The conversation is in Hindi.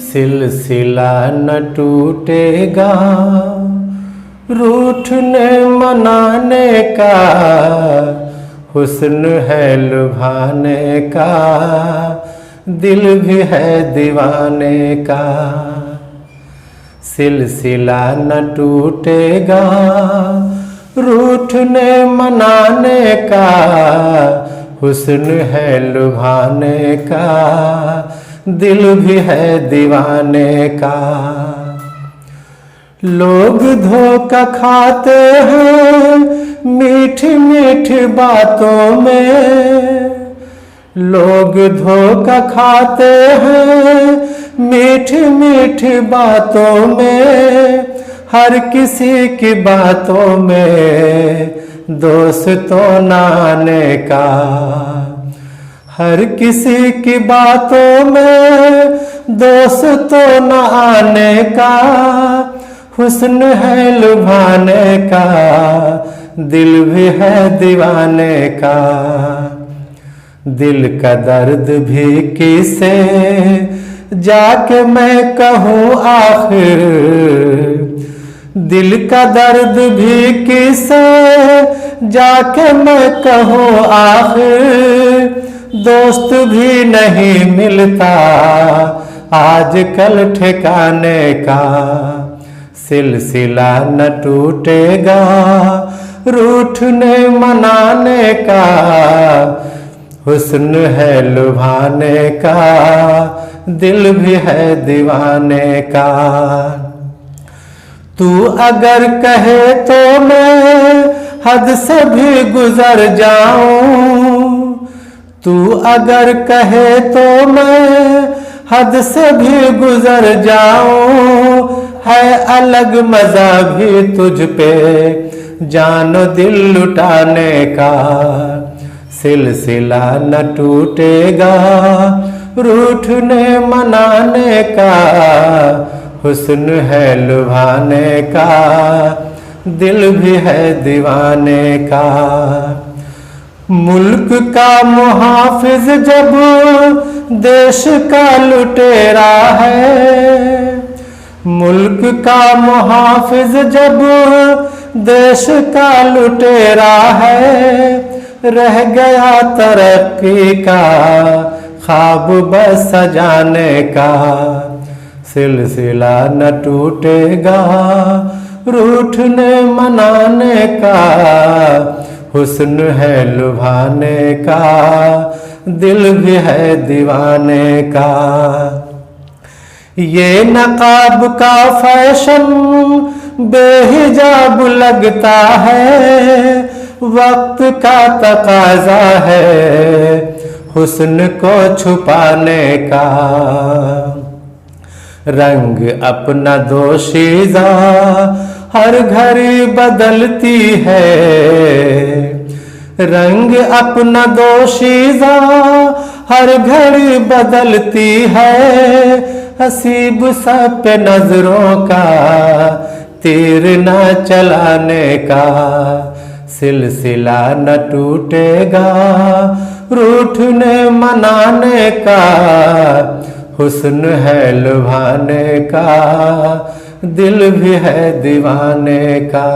सिलसिला न टूटेगा रूठने मनाने का, हुस्न है लुभाने का, दिल भी है दीवाने का। सिलसिला न टूटेगा रूठने मनाने का, हुस्न है लुभाने का, दिल भी है दीवाने का। लोग धोखा खाते हैं मीठी मीठी बातों में, लोग धोखा खाते हैं मीठी मीठी बातों में, हर किसी की बातों में दोस्तों न आने का, हर किसी की बातों में दोस्तों न आने का, हुस्न है लुभाने का, दिल भी है दीवाने का। दिल का दर्द भी किसे जाके मैं कहूँ आखिर, दिल का दर्द भी किसे जाके मैं कहूँ आखिर, दोस्त भी नहीं मिलता आजकल ठिकाने का। सिलसिला न टूटेगा रूठने मनाने का, हुस्न है लुभाने का, दिल भी है दीवाने का। तू अगर कहे तो मैं हद से भी गुजर जाऊं, तू अगर कहे तो मैं हद से भी गुजर जाऊं, है अलग मजा भी तुझ पे जानो दिल लुटाने का। सिलसिला न टूटेगा रूठने मनाने का, हुस्न है लुभाने का, दिल भी है दीवाने का। मुल्क का मुहाफिज जब देश का लुटेरा है, मुल्क का मुहाफिज जब देश का लुटेरा है, रह गया तरक्की का ख्वाब बस सजाने का। सिलसिला न टूटेगा रूठने मनाने का, हुस्न है लुभाने का, दिल भी है दीवाने का। ये नकाब का फैशन बेहिजाब लगता है, वक्त का तकाजा है हुस्न को छुपाने का। रंग अपना दोशीज़ा हर घड़ी बदलती है, रंग अपना दोशीज़ा हर घड़ी बदलती है, हसीब सब पे नजरों का तीर न चलाने का। सिलसिला न टूटेगा रूठने मनाने का, हुस्न है लुभाने का, दिल भी है दीवाने का।